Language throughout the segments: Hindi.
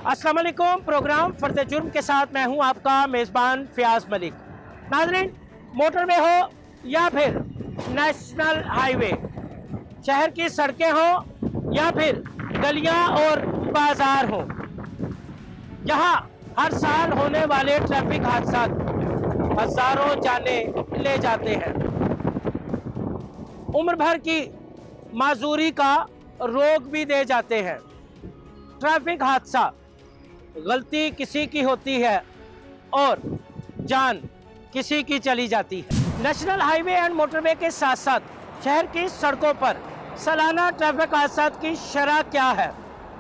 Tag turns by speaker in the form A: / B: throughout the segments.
A: अस्सलाम वालेकुम। प्रोग्राम फर्द जुर्म के साथ मैं हूं आपका मेज़बान फ़याज़ मलिक। नाज़रीन, मोटरवे हो या फिर नेशनल हाईवे, शहर की सड़कें हो या फिर गलियां और बाजार हो, यहाँ हर साल होने वाले ट्रैफिक हादसा हज़ारों जानें ले जाते हैं। उम्र भर की माजूरी का रोग भी दे जाते हैं। ट्रैफिक हादसा गलती किसी की होती है और जान किसी की चली जाती है। नेशनल हाईवे एंड मोटरवे के साथ साथ शहर की सड़कों पर सालाना ट्रैफिक हादसा की शरह क्या है?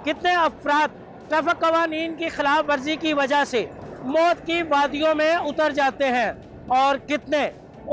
A: कितने अफराद ट्रैफिक कवानीन की खिलाफ वर्जी की वजह से मौत की वादियों में उतर जाते हैं और कितने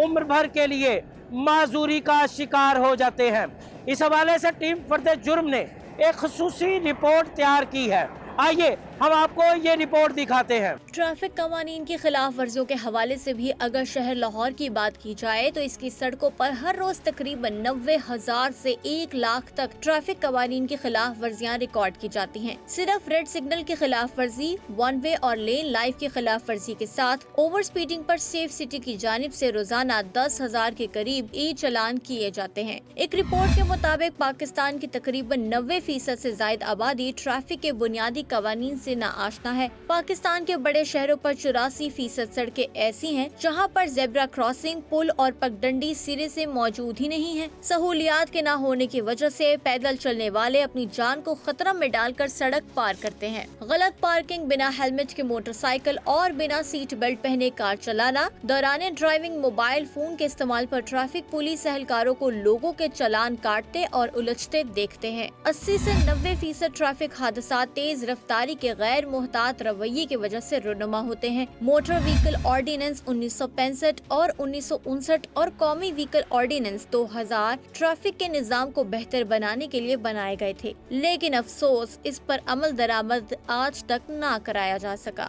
A: उम्र भर के लिए माजूरी का शिकार हो जाते हैं? इस हवाले से टीम फर्द जुर्म ने एक खुसूसी रिपोर्ट तैयार की है। आइए हम आपको ये रिपोर्ट दिखाते हैं।
B: ट्रैफिक कवानीन की खिलाफ वर्जियों के हवाले से भी अगर शहर लाहौर की बात की जाए तो इसकी सड़कों पर हर रोज तकरीबन 90,000 से 1 लाख तक ट्रैफिक कवानीन की खिलाफ वर्जियाँ रिकॉर्ड की जाती हैं। सिर्फ रेड सिग्नल की खिलाफ वर्जी, वन वे और लेन लाइफ की खिलाफ वर्जी के साथ ओवर स्पीडिंग पर सेफ सिटी की जानिब से रोजाना 10,000 के करीब ई चलान किए जाते हैं। एक रिपोर्ट के मुताबिक पाकिस्तान की तकरीबन 90% से जायद आबादी ट्रैफिक के बुनियादी कवानीन से ना आशना है। पाकिस्तान के बड़े शहरों पर 84% सड़कें ऐसी हैं जहां पर जेब्रा क्रॉसिंग, पुल और पगडंडी सिरे से मौजूद ही नहीं है। सहूलियात के न होने की वजह से पैदल चलने वाले अपनी जान को खतरा में डालकर सड़क पार करते हैं। गलत पार्किंग, बिना हेलमेट के मोटरसाइकिल और बिना सीट बेल्ट पहने कार चलाना, दौरान ड्राइविंग मोबाइल फोन के इस्तेमाल पर ट्रैफिक पुलिस एहलकारों को लोगों के चालान काटते और उलझते देखते हैं। 80 से 90% ट्रैफिक हादसा तेज रफ्तारी के गैर मुहतात रवैये की वजह से रुनुमा होते हैं। मोटर व्हीकल ऑर्डिनेंस 1965 और 1959 और कौमी व्हीकल ऑर्डिनेंस 2000 ट्रैफिक के निजाम को बेहतर बनाने के लिए बनाए गए थे, लेकिन अफसोस इस पर अमल दरामद आज तक ना कराया जा सका।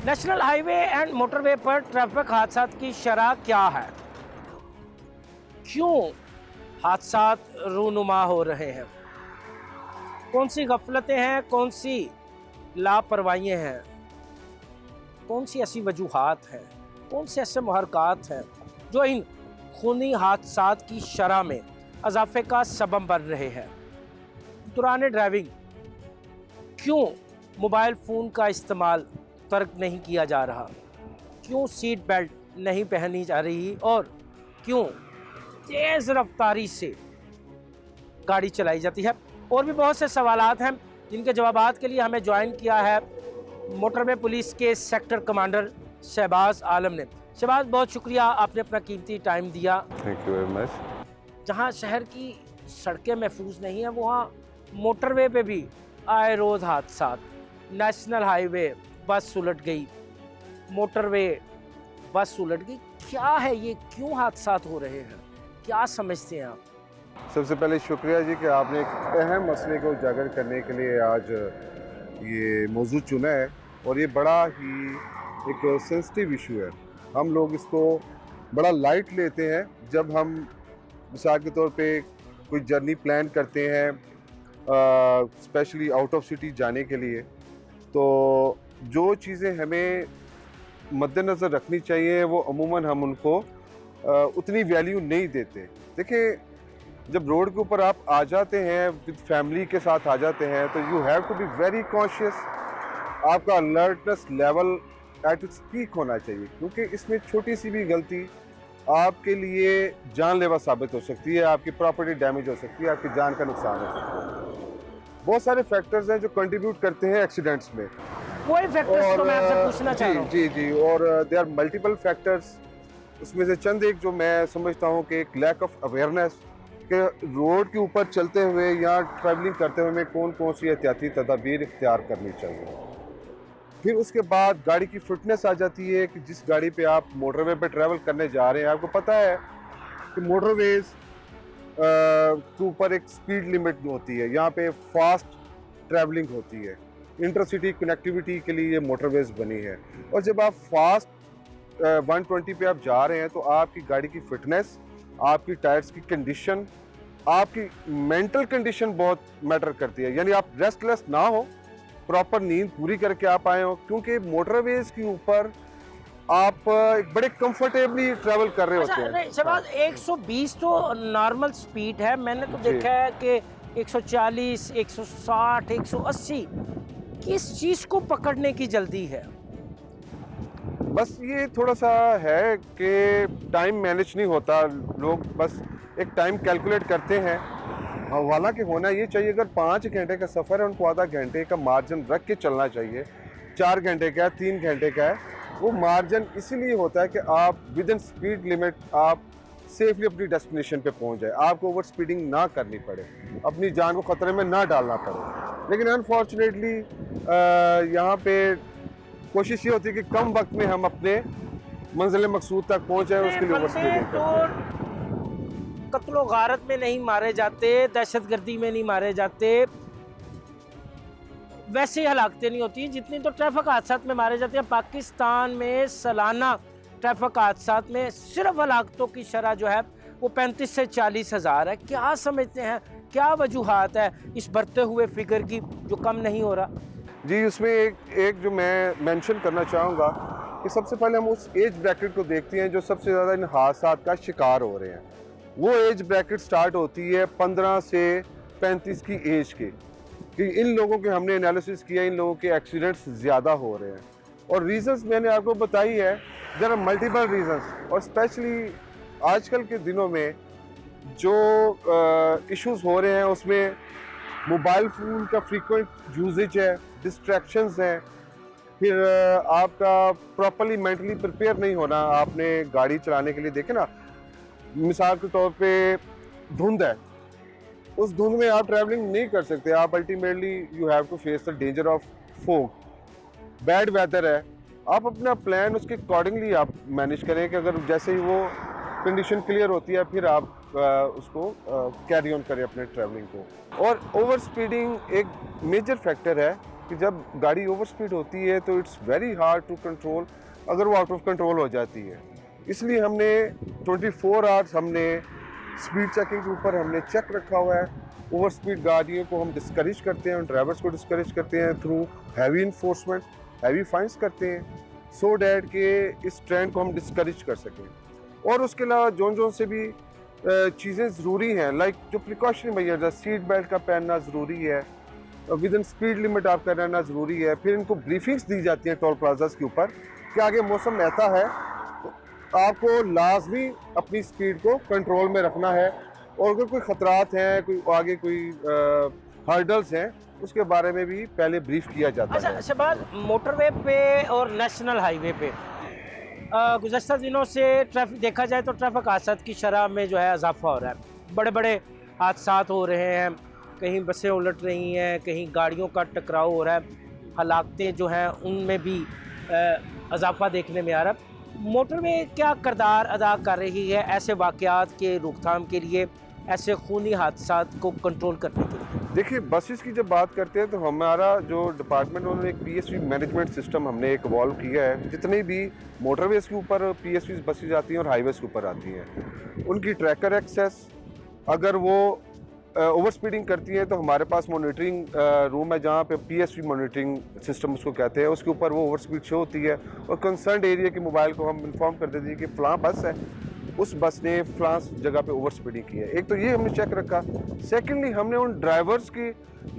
A: नेशनल हाईवे एंड मोटरवे पर ट्रैफिक हादसा की शरह क्या है? क्यों हादसा रूनुमा हो रहे हैं? कौन सी गफलतें हैं, कौन सी लापरवाहियाँ हैं, कौन सी ऐसी वजूहात हैं, कौन से ऐसे मुहरकात हैं जो इन खूनी हादसात की शरह में इजाफे का सबब बन रहे हैं? दौरान ड्राइविंग क्यों मोबाइल फ़ोन का इस्तेमाल तर्क नहीं किया जा रहा? क्यों सीट बेल्ट नहीं पहनी जा रही और क्यों तेज़ रफ्तारी से गाड़ी चलाई जाती है? और भी बहुत से सवालात हैं जिनके जवाबात के लिए हमें ज्वाइन किया है मोटरवे पुलिस के सेक्टर कमांडर शहबाज आलम ने। शहबाज, बहुत शुक्रिया, आपने अपना कीमती टाइम दिया।
C: Thank you very much.
A: जहाँ शहर की सड़कें महफूज नहीं हैं वहाँ मोटरवे पे भी आए रोज़ हादसा। नेशनल हाईवे बस उलट गई, मोटरवे बस उलट गई। क्या है ये, क्यों हादसा हो रहे हैं, क्या समझते हैं आप?
C: सबसे पहले शुक्रिया जी कि आपने एक अहम मसले को उजागर करने के लिए आज ये मौजूद चुना है और ये बड़ा ही एक सेंसिटिव इशू है। हम लोग इसको बड़ा लाइट लेते हैं जब हम मिसाल के तौर पे कोई जर्नी प्लान करते हैं स्पेशली आउट ऑफ सिटी जाने के लिए, तो जो चीज़ें हमें मद्देनज़र रखनी चाहिए वो अमूमन हम उनको उतनी वैल्यू नहीं देते। देखिए, जब रोड के ऊपर आप आ जाते हैं विद फैमिली के साथ आ जाते हैं तो you have to be very conscious. आपका alertness level at its peak होना चाहिए, क्योंकि इसमें छोटी सी भी गलती आपके लिए जानलेवा साबित हो सकती है, आपकी प्रॉपर्टी डैमेज हो सकती है, आपकी जान का नुकसान हो सकता है। बहुत सारे फैक्टर्स हैं जो कंट्रीब्यूट करते हैं एक्सीडेंट्स में।
A: वही फैक्टर्स तो मैं आपसे पूछना चाह रहा हूँ।
C: जी जी, और देयर आर मल्टीपल फैक्टर्स। उसमें से चंद एक जो मैं समझता हूँ कि एक लैक ऑफ अवेयरनेस कि रोड के ऊपर चलते हुए या ट्रैवलिंग करते हुए हमें कौन कौन सी एहतियाती तदाबीर इख्तियार करनी चाहिए। फिर उसके बाद गाड़ी की फिटनेस आ जाती है कि जिस गाड़ी पे आप मोटरवे पे ट्रैवल करने जा रहे हैं, आपको पता है कि मोटरवेज के ऊपर एक स्पीड लिमिट होती है, यहाँ पे फास्ट ट्रैवलिंग होती है, इंटरसिटी कनेक्टिविटी के लिए ये मोटरवेज बनी है। और जब आप फास्ट 120 पे आप जा रहे हैं तो आपकी गाड़ी की फिटनेस, आपकी टायर्स की कंडीशन, आपकी मेंटल कंडीशन बहुत मैटर करती है। यानी आप रेस्टलेस ना हो, प्रॉपर नींद पूरी करके आप आए हो, क्योंकि मोटरवेज के ऊपर आप एक बड़े कंफर्टेबली ट्रैवल कर रहे होते हैं।
A: शहबाज 120 तो नॉर्मल स्पीड है, मैंने तो
C: जी।
A: देखा है कि 140, 160, 180, किस चीज़ को पकड़ने की जल्दी है?
C: बस ये थोड़ा सा है कि टाइम मैनेज नहीं होता, लोग बस एक टाइम कैलकुलेट करते हैं। हालांकि होना ये चाहिए, अगर 5 घंटे का सफ़र है उनको आधा घंटे का मार्जिन रख के चलना चाहिए। 4 घंटे का है, 3 घंटे का है, वो मार्जिन इसीलिए होता है कि आप विद इन स्पीड लिमिट आप सेफली अपनी डेस्टिनेशन पे पहुंच जाए, आपको ओवर स्पीडिंग ना करनी पड़े, अपनी जान को ख़तरे में ना डालना पड़े। लेकिन अनफॉर्चुनेटली यहाँ पे कोशिश ये होती है कि कम वक्त में हम अपने मंजिल मकसूद तक पहुँच जाए, उसके लिए ओवर स्पीडिंग
A: तो कत्लो गारत में नहीं मारे जाते, दहशतगर्दी में नहीं मारे जाते, वैसे हलाकतें नहीं होती जितनी तो ट्रैफिक हादसात में मारे जाते हैं। पाकिस्तान में सालाना ट्रैफिक हादसात में सिर्फ हलाकतों की शरह जो है वो 35 से 40 हज़ार है। क्या समझते हैं, क्या वजूहात है इस बढ़ते हुए फिगर की जो कम नहीं हो रहा?
C: जी, उसमें एक जो मैं मेंशन करना चाहूँगा कि सबसे पहले हम उस एज ब्रैकेट को देखते हैं जो सबसे ज़्यादा इन हादसात का शिकार हो रहे हैं। वो एज ब्रैकेट स्टार्ट होती है 15 से 35 की एज के, कि इन लोगों के हमने एनालिसिस किया, इन लोगों के एक्सीडेंट्स ज़्यादा हो रहे हैं। और रीज़न्स मैंने आपको बताई है, देयर आर मल्टीपल रीज़न्स। और स्पेशली आजकल के दिनों में जो इश्यूज़ हो रहे हैं उसमें मोबाइल फ़ोन का फ्रीक्वेंट यूजेज है, डिस्ट्रैक्शंस हैं, फिर आपका प्रॉपर्ली मेंटली प्रिपेयर नहीं होना आपने गाड़ी चलाने के लिए। देखें ना, मिसाल के तौर पे धुंध है, उस धुंध में आप ट्रैवलिंग नहीं कर सकते, आप ultimately you have to face the danger of fog. Bad weather है, आप अपना प्लान उसके अकॉर्डिंगली आप मैनेज करें कि अगर जैसे ही वो कंडीशन क्लियर होती है फिर आप उसको कैरी ऑन करें अपने ट्रैवलिंग को। और ओवर स्पीडिंग एक मेजर फैक्टर है कि जब गाड़ी ओवर स्पीड होती है तो it's very hard to control अगर वो आउट ऑफ कंट्रोल हो जाती है। इसलिए हमने 24 आवर्स हमने स्पीड चेकिंग के ऊपर हमने चेक रखा हुआ है। ओवर स्पीड गाड़ियों को हम डिस्करेज करते हैं, ड्राइवर्स को डिस्करेज करते हैं थ्रू हैवी इन्फोर्समेंट, हैवी फाइंस करते हैं, सो डैट के इस ट्रेंड को हम डिस्करेज कर सकें। और उसके अलावा जोन से भी चीज़ें ज़रूरी हैं, लाइक जो प्रिकॉशनरी मेजर्स है, सीट बेल्ट का पहनना ज़रूरी है, विद इन स्पीड लिमिट आपका रहना ज़रूरी है। फिर इनको ब्रीफिंग्स दी जाती हैं टोल प्लाजास के ऊपर कि आगे मौसम ऐसा है, आपको लाजमी अपनी स्पीड को कंट्रोल में रखना है, और अगर कोई ख़तरात हैं, कोई आगे कोई हर्डल्स हैं, उसके बारे में भी पहले ब्रीफ किया जाता है।
A: अच्छा शहबाज, मोटरवे पे और नेशनल हाईवे पे गुज़श्ता दिनों से ट्रैफिक देखा जाए तो ट्रैफिक हादसात की शरह में जो है इजाफा हो रहा है, बड़े बड़े हादसात हो रहे हैं, कहीं बसें उलट रही हैं, कहीं गाड़ियों का टकराव हो रहा है, हलाकतें जो हैं उनमें भी इजाफा देखने में आ रहा है। मोटरवे क्या किरदार अदा कर रही है ऐसे वाक़यात के रोकथाम के लिए, ऐसे खूनी हादसात को कंट्रोल करने के लिए?
C: देखिए, बसेस की जब बात करते हैं तो हमारा जो डिपार्टमेंट उन्होंने एक पीएसवी मैनेजमेंट सिस्टम हमने एक इवॉल्व किया है। जितनी भी मोटरवेज के ऊपर पीएसवी बसेस आती हैं और हाईवेज के ऊपर आती हैं, उनकी ट्रैकर एक्सेस, अगर वो ओवर स्पीडिंग करती हैं तो हमारे पास मॉनिटरिंग रूम है जहाँ पे पीएसवी मॉनिटरिंग सिस्टम उसको कहते हैं, उसके ऊपर वो ओवर स्पीड शो होती है और कंसर्न एरिया के मोबाइल को हम इन्फॉर्म कर देते हैं कि फ़लाँ बस है, उस बस ने फ़लाँ जगह पे ओवर स्पीडिंग की है। एक तो ये हमने चेक रखा। सेकेंडली, हमने उन ड्राइवर्स की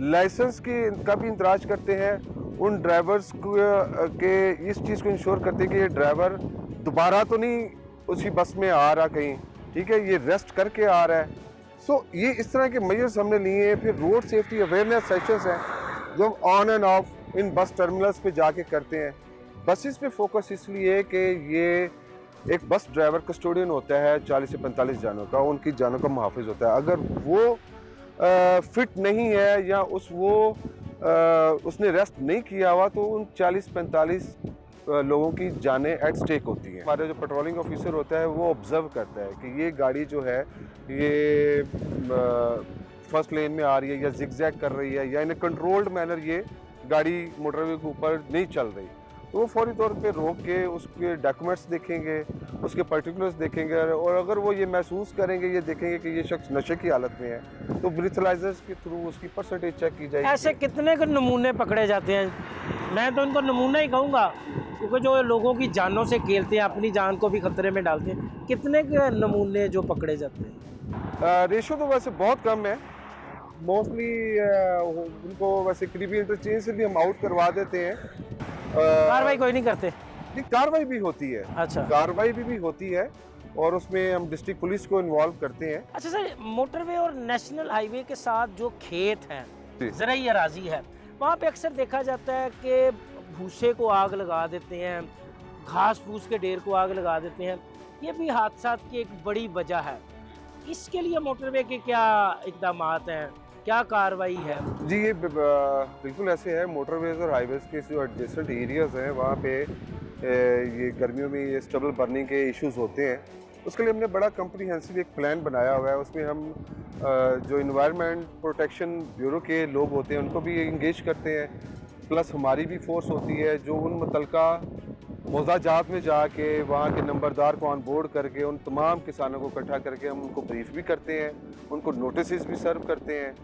C: लाइसेंस का भी इंतराज करते हैं, उन ड्राइवर्स के इस चीज़ को इंश्योर करते हैं कि ये ड्राइवर दोबारा तो नहीं उसी बस में आ रहा कहीं, ठीक है, ये रेस्ट करके आ रहा है। सो ये इस तरह के मेजर्स हमने लिए हैं। फिर रोड सेफ्टी अवेयरनेस सेशंस हैं जो हम ऑन एंड ऑफ इन बस टर्मिनल्स पे जाके करते हैं। बसेस पे फोकस इसलिए है कि ये एक बस ड्राइवर कस्टोडियन होता है 40 से 45 जानों का, उनकी जानों का मुहाफिज होता है। अगर वो फिट नहीं है या उसने रेस्ट नहीं किया हुआ तो उन 40-45 लोगों की जानें एट स्टेक होती हैं। हमारा जो पेट्रोलिंग ऑफिसर होता है वो ऑब्जर्व करता है कि ये गाड़ी जो है ये फर्स्ट लेन में आ रही है या जिगजैग कर रही है या इन ए कंट्रोल्ड मैनर ये गाड़ी मोटरवे के ऊपर नहीं चल रही। तो वो फौरी तौर पे रोक के उसके डॉक्यूमेंट्स देखेंगे, उसके पर्टिकुलर्स देखेंगे, और अगर वो ये महसूस करेंगे, ये देखेंगे कि ये शख्स नशे की हालत में है, तो ब्रीथलाइजर्स के थ्रू उसकी परसेंटेज चेक की जाएगी।
A: ऐसे कितने के नमूने पकड़े जाते हैं? मैं तो इनको नमूना ही कहूँगा, क्योंकि जो लोगों की जानों से खेलते हैं, अपनी जान को भी खतरे में डालते हैं। कितने के नमूने जो पकड़े जाते हैं?
C: रेशो तो वैसे बहुत कम है। मोस्टली उनको वैसे करीबी इंटरचेंज से भी हम आउट करवा देते हैं।
A: कार्रवाई कोई नहीं करते?
C: नहीं, कार्रवाई भी होती है।
A: अच्छा,
C: कार्रवाई भी होती है, और उसमें हम डिस्ट्रिक्ट पुलिस को इन्वॉल्व करते हैं।
A: अच्छा सर, मोटरवे और नेशनल हाईवे के साथ जो खेत हैं,
C: जी।
A: ज़राई अराजी है, वहाँ पे अक्सर देखा जाता है कि भूसे को आग लगा देते हैं, घास फूस के ढेर को आग लगा देते हैं। ये भी हादसात की एक बड़ी वजह है। इसके लिए मोटरवे के क्या इक़दामात हैं, क्या कार्रवाई है?
C: जी, ये बिल्कुल ऐसे है। मोटरवेज और हाईवेज के जो एडजेसेंट एरियाज़ हैं, वहाँ पे ये गर्मियों में ये स्टबल बर्निंग के इश्यूज़ होते हैं। उसके लिए हमने बड़ा कम्प्रीहेंसिव एक प्लान बनाया हुआ है। उसमें हम जो इन्वायरमेंट प्रोटेक्शन ब्यूरो के लोग होते हैं उनको भी इंगेज करते हैं, प्लस हमारी भी फोर्स होती है जो उन मुतलका मोज़ाजात में जाके वहाँ के नंबरदार को ऑन बोर्ड करके उन तमाम किसानों को इकट्ठा करके हम उनको ब्रीफ भी करते हैं, उनको नोटिस भी सर्व करते हैं,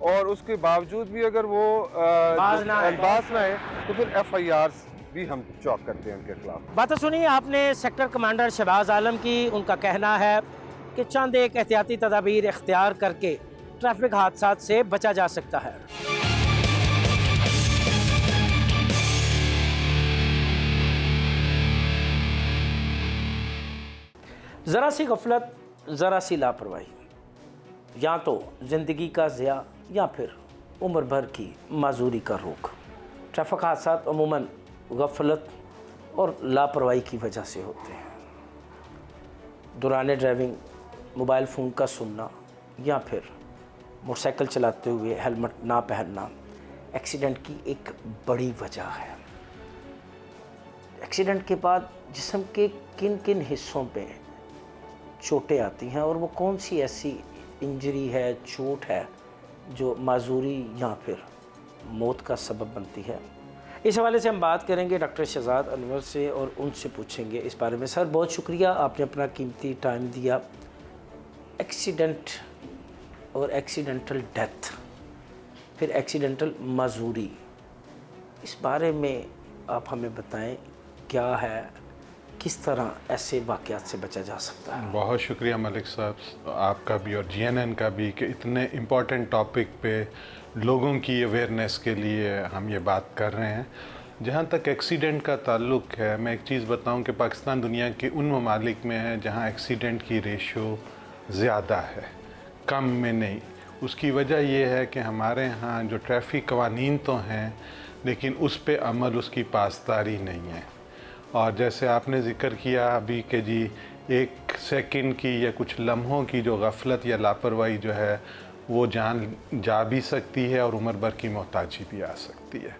C: और उसके बावजूद भी अगर वो
A: बाज ना
C: आए तो फिर FIRs भी हम चौक करते हैं उनके खिलाफ।
A: बात सुनिए आपने सेक्टर कमांडर शहबाज आलम की। उनका कहना है कि चंद एक एहतियाती तदाबीर इख्तियार करके ट्रैफिक हादसात से बचा जा सकता है। ज़रा सी गफलत, ज़रा सी लापरवाही, या तो ज़िंदगी का ज़िया या फिर उम्र भर की माजूरी का रोक। ट्रैफिक हादसात अमूमन गफलत और लापरवाही की वजह से होते हैं। दौरान ड्राइविंग मोबाइल फ़ोन का सुनना या फिर मोटरसाइकिल चलाते हुए हेलमेट ना पहनना एक्सीडेंट की एक बड़ी वजह है। एक्सीडेंट के बाद जिस्म के किन किन हिस्सों पे चोटें आती हैं और वो कौन सी ऐसी इंजरी है, चोट है जो माजूरी या फिर मौत का सबब बनती है। इस हवाले से हम बात करेंगे डॉक्टर शहजाद अनवर से और उनसे पूछेंगे इस बारे में। सर, बहुत शुक्रिया, आपने अपना कीमती टाइम दिया। एक्सीडेंट और एक्सीडेंटल डेथ, फिर एक्सीडेंटल माजूरी, इस बारे में आप हमें बताएं, क्या है, किस तरह ऐसे वाक़यात से बचा जा सकता है?
D: बहुत शुक्रिया मलिक साहब, आपका भी और GNN का भी, कि इतने इम्पॉर्टेंट टॉपिक पे लोगों की अवेयरनेस के लिए हम ये बात कर रहे हैं। जहाँ तक एक्सीडेंट का ताल्लुक़ है, मैं एक चीज़ बताऊं कि पाकिस्तान दुनिया के उन ममालिक में है जहाँ एक्सीडेंट की रेशो ज़्यादा है, कम में नहीं। उसकी वजह ये है कि हमारे यहाँ जो ट्रैफिक कवानीन तो हैं, लेकिन उस पे अमल, उसकी पासदारी नहीं है। और जैसे आपने ज़िक्र किया अभी कि जी 1 सेकंड की या कुछ लम्हों की जो गफलत या लापरवाही जो है वो जान जा भी सकती है और उम्र भर की मोहताजी भी आ सकती है।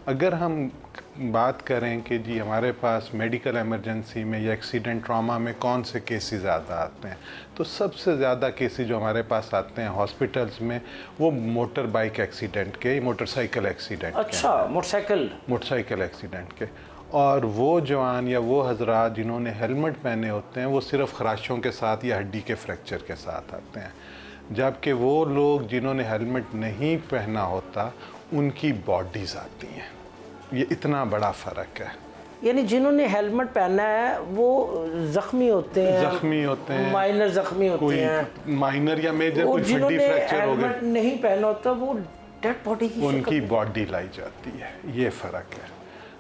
D: अगर हम बात करें कि जी हमारे पास मेडिकल इमरजेंसी में या एक्सीडेंट ट्रॉमा में कौन से केसेस ज़्यादा आते हैं, तो सबसे ज़्यादा केसेस जो हमारे पास आते हैं हॉस्पिटल्स में वो मोटर बाइक एक्सीडेंट के, मोटरसाइकिल एक्सीडेंट।
A: अच्छा, मोटरसाइकिल
D: एक्सीडेंट के। और वो जवान या वो हजरात जिन्होंने हेलमेट पहने होते हैं वो सिर्फ खराशों के साथ या हड्डी के फ्रैक्चर के साथ आते हैं, जबकि वो लोग जिन्होंने हेलमेट नहीं पहना होता उनकी बॉडीज़ आती हैं। ये इतना बड़ा फ़र्क है।
A: यानी जिन्होंने हेलमेट पहना है वो ज़ख्मी होते हैं, माइनर ज़ख्मी होते हैं,
D: माइनर या मेजर कुछ हड्डी फ्रैक्चर हो गए,
A: नहीं पहना होता वो डेड बॉडी की
D: उनकी बॉडी लाई जाती है। ये फ़र्क है।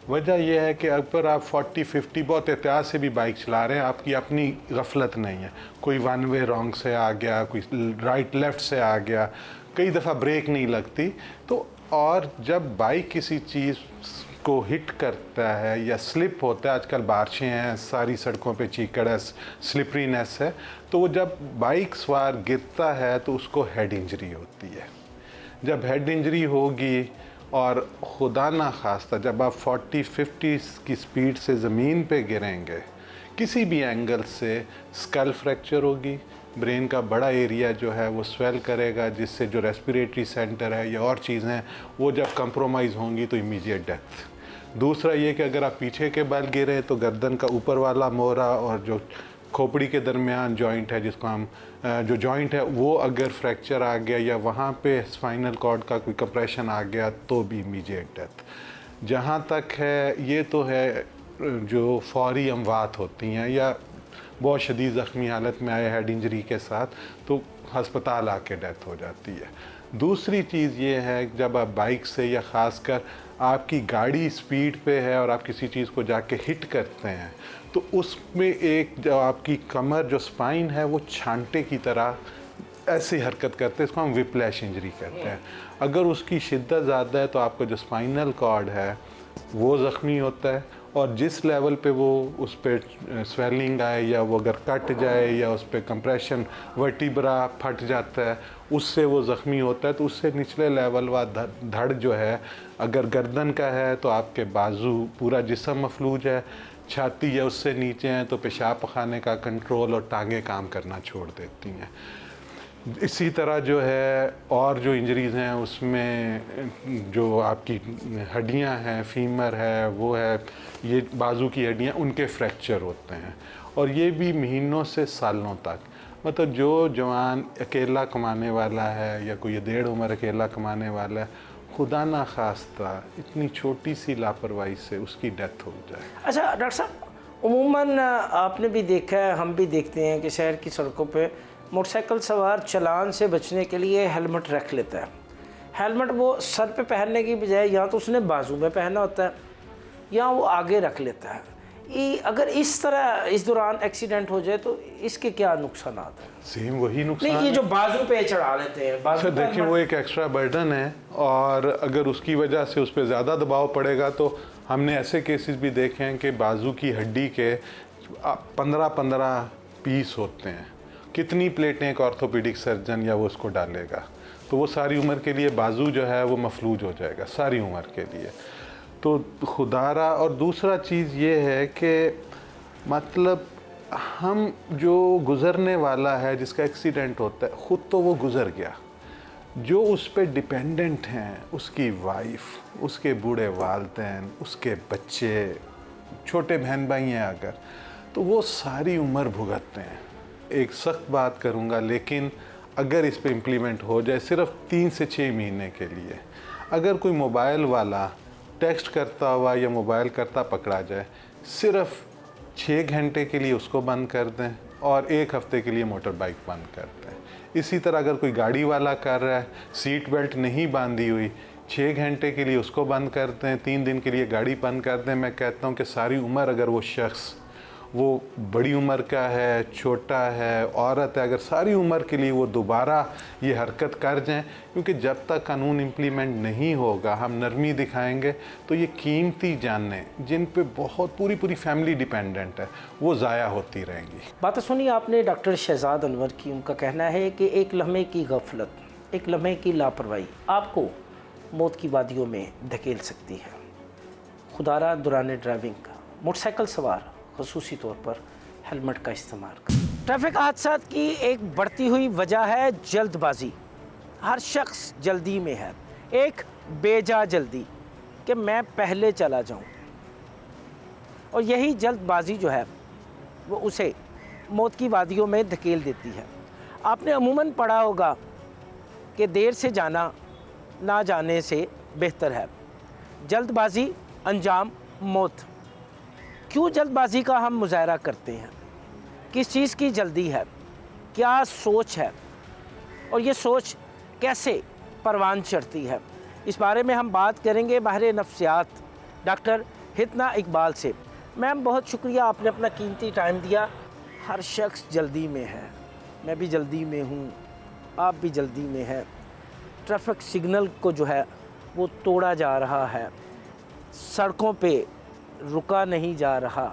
D: वजह यह है कि अगर आप 40-50 बहुत एहतियात से भी बाइक चला रहे हैं, आपकी अपनी गफलत नहीं है, कोई वन वे रॉन्ग से आ गया, कोई राइट लेफ़्ट से आ गया, कई दफ़ा ब्रेक नहीं लगती तो, और जब बाइक किसी चीज़ को हिट करता है या स्लिप होता है, आजकल बारिशें हैं, सारी सड़कों पे चीकड़ है, स्लिपरीनेस है, तो वो जब बाइक सवार गिरता है तो उसको हेड इंजरी होती है। जब हेड इंजरी होगी और खुदा ना खास्ता जब आप 40-50 की स्पीड से ज़मीन पे गिरेंगे, किसी भी एंगल से स्कल फ्रैक्चर होगी, ब्रेन का बड़ा एरिया जो है वो स्वेल करेगा, जिससे जो रेस्पिरेटरी सेंटर है या और चीज़ें वो जब कंप्रोमाइज़ होंगी तो इमीडिएट डेथ। दूसरा ये कि अगर आप पीछे के बल गिरे तो गर्दन का ऊपर वाला मोहरा और जो खोपड़ी के दरमियान जॉइंट है, जिसको हम जो जॉइंट है वो अगर फ्रैक्चर आ गया या वहाँ पे स्पाइनल कॉर्ड का कोई कंप्रेशन आ गया तो भी इमीडिएट डेथ। जहाँ तक है ये तो है जो फौरी अमवात होती हैं या बहुत शदीद ज़ख्मी हालत में आए हेड इंजरी के साथ, तो हस्पताल आके डेथ हो जाती है। दूसरी चीज़ ये है जब आप बाइक से या ख़ासकर आपकी गाड़ी स्पीड पे है और आप किसी चीज़ को जाके हिट करते हैं तो उसमें एक जो आपकी कमर जो स्पाइन है वो छांटे की तरह ऐसी हरकत करते हैं, इसको हम विप्लैश इंजरी कहते हैं। अगर उसकी शिद्दत ज़्यादा है तो आपका जो स्पाइनल कॉर्ड है वो ज़ख्मी होता है और जिस लेवल पे वो उस पर स्वेलिंग आए या वो अगर कट जाए या उस पर कंप्रेशन वर्टिब्रा फट जाता है उससे वो ज़ख्मी होता है। तो उससे निचले लेवल व धड़ जो है, अगर गर्दन का है तो आपके बाजू पूरा जिस्म मफलूज है, छाती या उससे नीचे हैं तो पेशाब पखाने का कंट्रोल और टांगें काम करना छोड़ देती हैं। इसी तरह जो है और जो इंजरीज़ हैं उसमें जो आपकी हड्डियां हैं, फीमर है, वो है, ये बाजू की हड्डियां, उनके फ्रैक्चर होते हैं और ये भी महीनों से सालों तक। मतलब जो जवान अकेला कमाने वाला है या कोई डेढ़ उम्र अकेला कमाने वाला है, खुदा ना खास्ता इतनी छोटी सी लापरवाही से उसकी डेथ हो जाए।
A: अच्छा डॉक्टर साहब, उमूमन आपने भी देखा है, हम भी देखते हैं कि शहर की सड़कों पे मोटरसाइकिल सवार चालान से बचने के लिए हेलमेट रख लेता है। हेलमेट वो सर पे पहनने की बजाय या तो उसने बाजू में पहना होता है या वो आगे रख लेता है। अगर इस तरह इस दौरान एक्सीडेंट हो जाए तो इसके क्या नुकसान आते हैं?
D: सेम वही नुकसान
A: नहीं, ये जो बाजू पे चढ़ा लेते हैं, बाजू पे
D: देखिए वो एक एक्स्ट्रा बर्डन है और अगर उसकी वजह से उस पर ज़्यादा दबाव पड़ेगा तो हमने ऐसे केसेस भी देखे हैं कि बाजू की हड्डी के 15-15 पीस होते हैं। कितनी प्लेटें एक ऑर्थोपेडिक सर्जन या वो उसको डालेगा, तो वो सारी उम्र के लिए बाजू जो है वो मफलूज हो जाएगा सारी उम्र के लिए। तो खुदारा। और दूसरा चीज़ ये है कि मतलब हम जो गुज़रने वाला है जिसका एक्सीडेंट होता है ख़ुद तो वो गुज़र गया, जो उस पर डिपेंडेंट हैं, उसकी वाइफ, उसके बूढ़े वालिदैन, उसके बच्चे, छोटे बहन भाई हैं अगर, तो वो सारी उम्र भुगतते हैं। एक सख्त बात करूँगा, लेकिन अगर इस पे इम्प्लीमेंट हो जाए सिर्फ 3 से 6 महीने के लिए, अगर कोई मोबाइल वाला टेक्स्ट करता हुआ या मोबाइल करता पकड़ा जाए, सिर्फ 6 घंटे के लिए उसको बंद कर दें और 1 हफ्ते के लिए मोटर बाइक बंद कर दें। इसी तरह अगर कोई गाड़ी वाला कर रहा है, सीट बेल्ट नहीं बांधी हुई, 6 घंटे के लिए उसको बंद कर दें, 3 दिन के लिए गाड़ी बंद कर दें। मैं कहता हूँ कि सारी उम्र अगर वो शख्स, वो बड़ी उम्र का है, छोटा है, औरत है, अगर सारी उम्र के लिए वो दोबारा ये हरकत कर जाएं, क्योंकि जब तक कानून इम्प्लीमेंट नहीं होगा, हम नरमी दिखाएंगे तो ये कीमती जानें जिन पे बहुत पूरी फैमिली डिपेंडेंट है वो ज़ाया होती रहेंगी।
A: बात सुनी आपने डॉक्टर शहजाद अनवर की। उनका कहना है कि एक लम्हे की गफलत, एक लम्हे की लापरवाही आपको मौत की वादियों में धकेल सकती है। खुदारा दौरान ड्राइविंग का मोटरसाइकिल सवार ख़ुसूसी तौर पर हेलमेट का इस्तेमाल करें। ट्रैफिक हादसात की एक बढ़ती हुई वजह है जल्दबाजी। हर शख्स जल्दी में है, एक बेजा जल्दी कि मैं पहले चला जाऊं, और यही जल्दबाजी जो है वो उसे मौत की वादियों में धकेल देती है। आपने अमूमन पढ़ा होगा कि देर से जाना ना जाने से बेहतर है। जल्दबाजी अंजाम मौत। क्यों जल्दबाजी का हम मुजाहरा करते हैं? किस चीज़ की जल्दी है? क्या सोच है? और ये सोच कैसे परवान चढ़ती है? इस बारे में हम बात करेंगे माहिर नफ्सियात डॉक्टर हितना इकबाल से। मैम बहुत शुक्रिया, आपने अपना कीमती टाइम दिया। हर शख्स जल्दी में है, मैं भी जल्दी में हूँ, आप भी जल्दी में हैं। ट्रैफिक सिग्नल को जो है वो तोड़ा जा रहा है, सड़कों पे रुका नहीं जा रहा।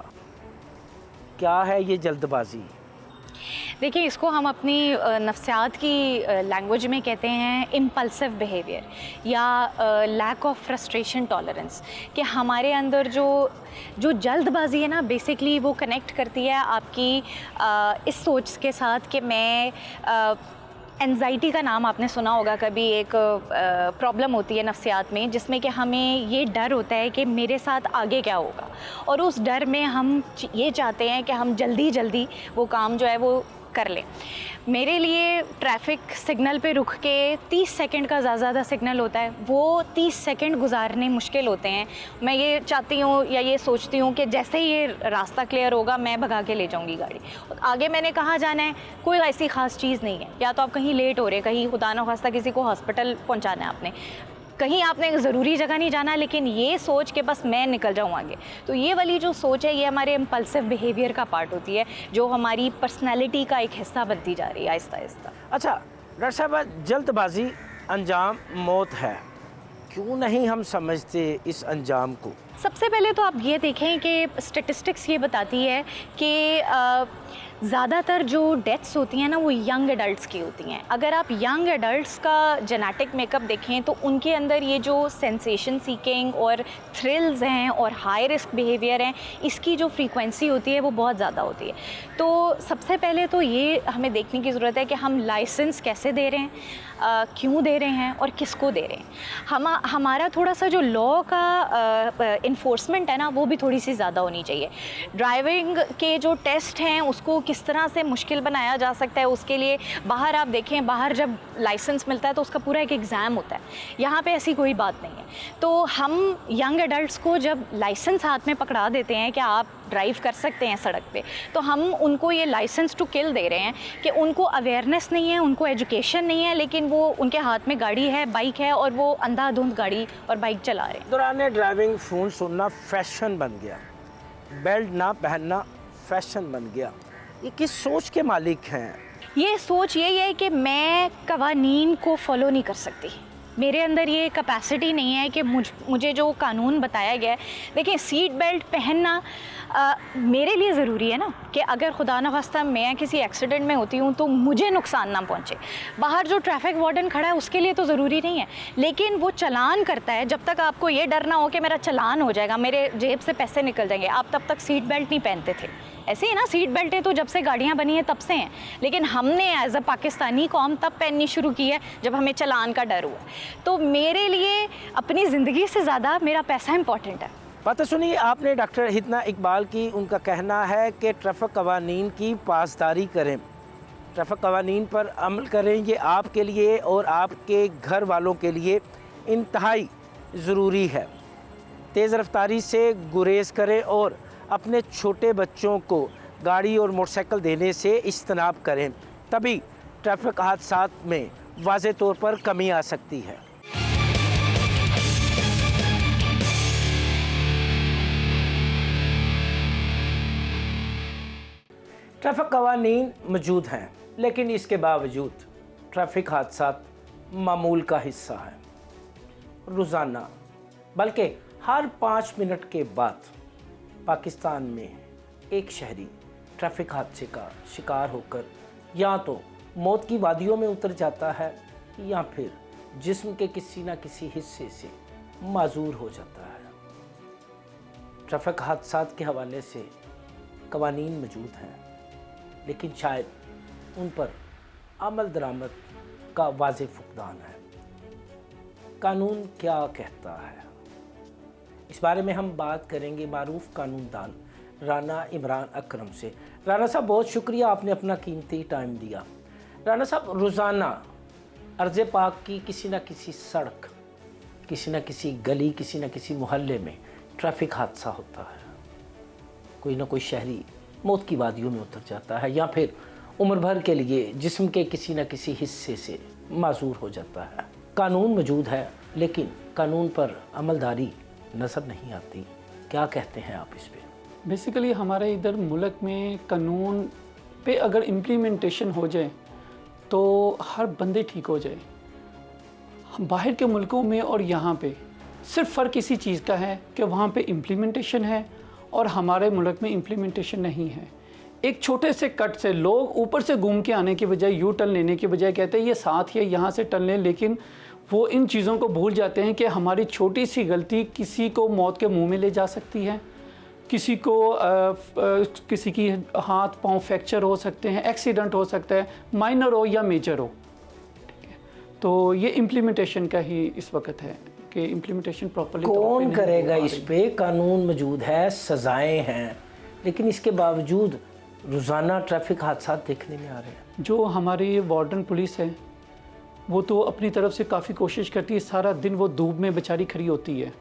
A: क्या है ये जल्दबाजी?
E: देखिए, इसको हम अपनी नफ्सियात की लैंग्वेज में कहते हैं इम्पल्सिव बिहेवियर या लैक ऑफ फ्रस्ट्रेशन टॉलरेंस, कि हमारे अंदर जो जल्दबाजी है ना, बेसिकली वो कनेक्ट करती है आपकी इस सोच के साथ कि मैं एंजाइटी का नाम आपने सुना होगा कभी, एक प्रॉब्लम होती है नफ्सियात में जिसमें कि हमें ये डर होता है कि मेरे साथ आगे क्या होगा, और उस डर में हम ये चाहते हैं कि हम जल्दी जल्दी वो काम जो है वो कर लें। मेरे लिए ट्रैफिक सिग्नल पे रुक के 30 सेकंड का ज़्यादा सिग्नल होता है, वो 30 सेकंड गुजारने मुश्किल होते हैं। मैं ये चाहती हूँ या ये सोचती हूँ कि जैसे ही ये रास्ता क्लियर होगा मैं भगा के ले जाऊँगी गाड़ी। आगे मैंने कहाँ जाना है, कोई ऐसी ख़ास चीज़ नहीं है। या तो आप कहीं लेट हो रहे, कहीं खुदा न खास्ता किसी को हॉस्पिटल पहुँचाना है आपने, कहीं आपने ज़रूरी जगह नहीं जाना, लेकिन ये सोच के बस मैं निकल जाऊँ आगे। तो ये वाली जो सोच है ये हमारे इम्पल्सिव बिहेवियर का पार्ट होती है, जो हमारी पर्सनैलिटी का एक हिस्सा बनती जा रही है आहिस्ता आहिस्ता।
A: अच्छा डॉक्टर साहब, जल्दबाजी अंजाम मौत है, क्यों नहीं हम समझते इस अंजाम को?
E: सबसे पहले तो आप ये देखें कि स्टेटिस्टिक्स ये बताती है कि ज़्यादातर जो डेथ्स होती हैं ना वो यंग एडल्ट्स की होती हैं। अगर आप यंग एडल्ट्स का जेनेटिक मेकअप देखें तो उनके अंदर ये जो सेंसेशन सीकिंग और थ्रिल्स हैं और हाई रिस्क बिहेवियर हैं, इसकी जो फ्रीक्वेंसी होती है वो बहुत ज़्यादा होती है। तो सबसे पहले तो ये हमें देखने की ज़रूरत है कि हम लाइसेंस कैसे दे रहे हैं, क्यों दे रहे हैं और किसको दे रहे हैं। हमारा थोड़ा सा जो लॉ का इन्फोर्समेंट है ना वो भी थोड़ी सी ज़्यादा होनी चाहिए। ड्राइविंग के जो टेस्ट हैं उसको किस तरह से मुश्किल बनाया जा सकता है, उसके लिए बाहर आप देखें, बाहर जब लाइसेंस मिलता है तो उसका पूरा एक एग्ज़ाम होता है। यहाँ पे ऐसी कोई बात नहीं है। तो हम यंग एडल्ट्स को जब लाइसेंस हाथ में पकड़ा देते हैं कि आप ड्राइव कर सकते हैं सड़क पे, तो हम उनको ये लाइसेंस टू किल दे रहे हैं कि उनको अवेयरनेस नहीं है, उनको एजुकेशन नहीं है, लेकिन वो उनके हाथ में गाड़ी है, बाइक है और वो अंधाधुंध गाड़ी और बाइक चला रहे हैं।
A: दौरान ड्राइविंग फ़ोन सुनना फैशन बन गया, बेल्ट ना पहनना फैशन बन गया। ये किस सोच के मालिक हैं?
E: ये सोच यही है कि मैं कवानीन को फॉलो नहीं कर सकती, मेरे अंदर ये कैपेसिटी नहीं है कि मुझे जो कानून बताया गया है। देखिए, सीट बेल्ट पहनना मेरे लिए ज़रूरी है ना, कि अगर खुदा न खास्ता मैं किसी एक्सीडेंट में होती हूँ तो मुझे नुकसान ना पहुँचे। बाहर जो ट्रैफिक वार्डन खड़ा है उसके लिए तो ज़रूरी नहीं है, लेकिन वो चालान करता है। जब तक आपको ये डर ना हो कि मेरा चालान हो जाएगा, मेरे जेब से पैसे निकल जाएंगे, आप तब तक सीट बेल्ट नहीं पहनते थे। ऐसे ही ना, सीट बेल्टें तो जब से गाड़ियाँ बनी हैं तब से हैं, लेकिन हमने एज अ पाकिस्तानी कौम तब पहननी शुरू की है जब हमें चालान का डर हुआ। तो मेरे लिए अपनी ज़िंदगी से ज़्यादा मेरा पैसा इंपॉर्टेंट है।
A: बात सुनिए आपने डॉक्टर हितना इकबाल की। उनका कहना है कि ट्रैफिक कवानीन की पासदारी करें, ट्रैफिक कवानीन पर अमल करें। ये आपके लिए और आपके घर वालों के लिए इंतहाई ज़रूरी है। तेज़ रफ्तारी से गुरेज करें और अपने छोटे बच्चों को गाड़ी और मोटरसाइकिल देने से इज्तनाब करें, तभी ट्रैफिक हादसात में वाज़े तौर पर कमी आ सकती है। ट्रैफिक कवानीन मौजूद हैं, लेकिन इसके बावजूद ट्रैफिक हादसात मामूल का हिस्सा है। रोज़ाना बल्कि हर 5 मिनट के बाद पाकिस्तान में एक शहरी ट्रैफिक हादसे का शिकार होकर या तो मौत की वादियों में उतर जाता है या फिर जिस्म के किसी न किसी हिस्से से माजूर हो जाता है। ट्रैफिक हादसात के हवाले से कवानीन मौजूद हैं, लेकिन शायद उन पर अमल दरामद का वाज़ेह फुकदान है। कानून क्या कहता है, इस बारे में हम बात करेंगे मारूफ कानूनदान राना इमरान अकरम से। राना साहब, बहुत शुक्रिया, आपने अपना कीमती टाइम दिया। राना साहब, रोज़ाना अर्ज़े पाक की किसी न किसी सड़क, किसी न किसी गली, किसी न किसी मोहल्ले में ट्रैफिक हादसा होता है। कोई ना कोई शहरी मौत की वादियों में उतर जाता है या फिर उम्र भर के लिए जिस्म के किसी न किसी हिस्से से माजूर हो जाता है। कानून मौजूद है, लेकिन कानून पर अमलदारी नज़र नहीं आती। क्या कहते हैं आप इस पे?
F: बेसिकली हमारे इधर मुल्क में कानून पे अगर इम्प्लीमेंटेशन हो जाए तो हर बंदे ठीक हो जाए। बाहर के मुल्कों में और यहाँ पे सिर्फ फ़र्क इसी चीज़ का है कि वहाँ पे इम्प्लीमेंटेशन है और हमारे मुल्क में इम्प्लीमेंटेशन नहीं है। एक छोटे से कट से लोग ऊपर से घूम के आने के बजाय, यू टर्न लेने के बजाय कहते हैं ये साथ है, यहाँ से टर्न लें, लेकिन वो इन चीज़ों को भूल जाते हैं कि हमारी छोटी सी गलती किसी को मौत के मुंह में ले जा सकती है, किसी को किसी की हाथ पांव फ्रैक्चर हो सकते हैं, एक्सीडेंट हो सकता है, माइनर हो या मेजर हो। तो ये इम्प्लीमेंटेशन का ही इस वक्त है कि इम्प्लीमेंटेशन प्रॉपर्ली
A: कौन करेगा इस पे? कानून मौजूद है, सजाएं हैं, लेकिन इसके बावजूद रोज़ाना ट्रैफिक हादसा देखने में आ रहे हैं।
F: जो हमारी वार्डन पुलिस है वो तो अपनी तरफ से काफ़ी कोशिश करती है, सारा दिन वो धूप में बेचारी खड़ी होती है,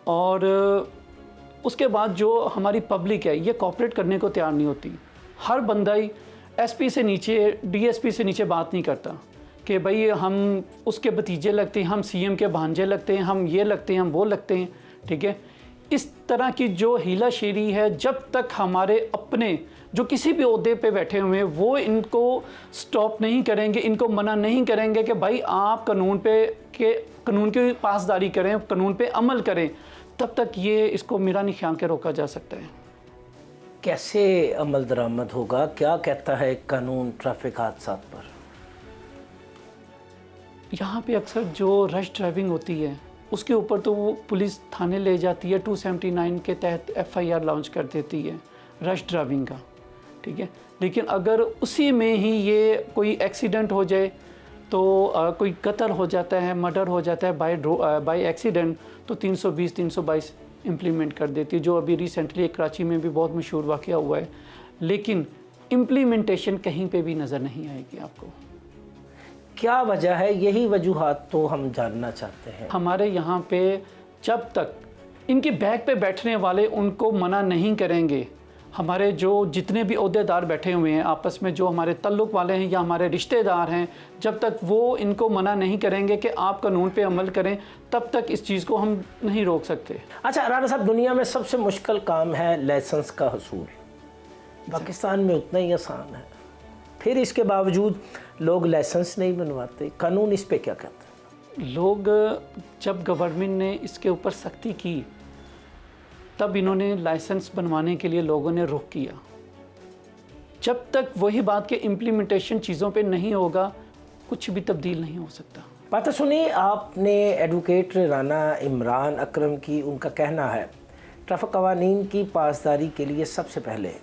F: और उसके बाद जो हमारी पब्लिक है ये कोऑपरेट करने को तैयार नहीं होती। हर बंदा ही एसपी से नीचे, डीएसपी से नीचे बात नहीं करता कि भाई हम उसके भतीजे लगते हैं, हम सीएम के भांजे लगते हैं, हम ये लगते हैं, हम वो लगते हैं, ठीक है। इस तरह की जो हीला शेरी है, जब तक हमारे अपने जो किसी भी ओहदे पे बैठे हुए हैं वो इनको स्टॉप नहीं करेंगे, इनको मना नहीं करेंगे कि भाई आप कानून की पासदारी करें, कानून पे अमल करें, तब तक ये इसको मेरा नहीं ख्याल के रोका जा सकता है।
A: कैसे अमल दरामद होगा? क्या कहता है कानून ट्रैफिक हादसा पर?
F: यहाँ पे अक्सर जो रश ड्राइविंग होती है उसके ऊपर तो वो पुलिस थाने ले जाती है, 279 के तहत एफआईआर लॉन्च कर देती है रश ड्राइविंग का, ठीक है। लेकिन अगर उसी में ही ये कोई एक्सीडेंट हो जाए, तो कोई कत्ल हो जाता है, मर्डर हो जाता है बाय एक्सीडेंट, तो 320 322 इम्प्लीमेंट कर देती है, जो अभी रिसेंटली कराची में भी बहुत मशहूर वाक़या हुआ है। लेकिन इम्प्लीमेंटेशन कहीं पे भी नज़र नहीं आएगी आपको।
A: क्या वजह है? यही वजूहात तो हम जानना चाहते हैं।
F: हमारे यहाँ पे जब तक इनके बैग पे बैठने वाले उनको मना नहीं करेंगे, हमारे जो जितने भी ओहदेदार बैठे हुए हैं आपस में, जो हमारे ताल्लुक़ वाले हैं या हमारे रिश्तेदार हैं, जब तक वो इनको मना नहीं करेंगे कि आप कानून पे अमल करें, तब तक इस चीज़ को हम नहीं रोक सकते।
A: अच्छा राणा साहब, दुनिया में सबसे मुश्किल काम है लाइसेंस का हसूल, पाकिस्तान में उतना ही आसान है, फिर इसके बावजूद लोग लाइसेंस नहीं बनवाते। कानून इस पे क्या कहता है?
F: लोग जब गवर्नमेंट ने इसके ऊपर सख्ती की तब इन्होंने लाइसेंस बनवाने के लिए लोगों ने रुख किया। जब तक वही बात के इम्प्लीमेंटेशन चीज़ों पे नहीं होगा, कुछ भी तब्दील नहीं हो सकता।
A: बात सुनी आपने एडवोकेट राना इमरान अकरम की। उनका कहना है ट्रैफिक कवानीन की पासदारी के लिए सबसे पहले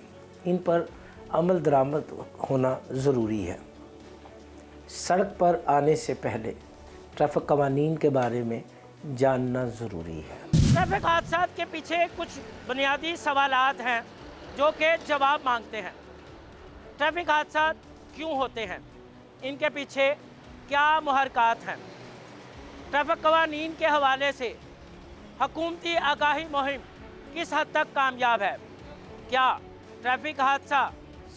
A: इन पर अमल दरामद होना ज़रूरी है। सड़क पर आने से पहले ट्रैफिक कवानीन के बारे में जानना ज़रूरी है। ट्रैफिक हादसा के पीछे कुछ बुनियादी सवालात हैं जो कि जवाब मांगते हैं। ट्रैफिक हादसा क्यों होते हैं? इनके पीछे क्या मुहरकात हैं? ट्रैफिक कवानीन के हवाले से हुकूमती आगाही मुहिम किस हद तक कामयाब है? क्या ट्रैफिक हादसा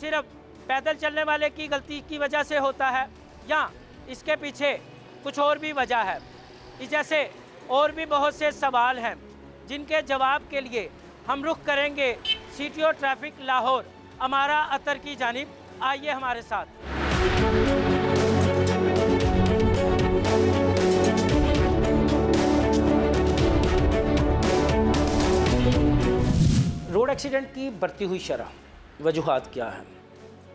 A: सिर्फ पैदल चलने वाले की गलती की वजह से होता है या इसके पीछे कुछ और भी वजह है? इस जैसे और भी बहुत से सवाल हैं जिनके जवाब के लिए हम रुख करेंगे सीटीओ ट्रैफिक लाहौर अमारा अतर की जानिब। आइए हमारे साथ। रोड एक्सीडेंट की बढ़ती हुई शरह, वजूहात क्या हैं?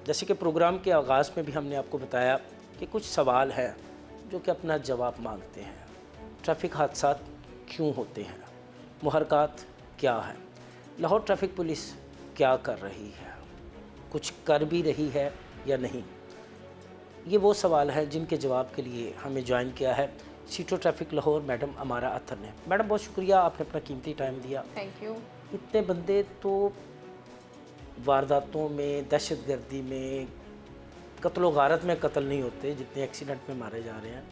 A: जैसे कि प्रोग्राम के आगाज़ में भी हमने आपको बताया कि कुछ सवाल हैं जो कि अपना जवाब मांगते हैं। ट्रैफिक हादसा क्यों होते हैं? मुहरकात क्या है? लाहौर ट्रैफिक पुलिस क्या कर रही है? कुछ कर भी रही है या नहीं? ये वो सवाल हैं जिनके जवाब के लिए हमें ज्वाइन किया है सीटीओ ट्रैफिक लाहौर मैडम अमारा अतर ने। मैडम बहुत शुक्रिया, आपने अपना कीमती टाइम दिया।
G: Thank you.
A: इतने बंदे तो वारदातों में, दहशतगर्दी में, कत्ल गारत में कत्ल नहीं होते जितने एक्सीडेंट में मारे जा रहे हैं।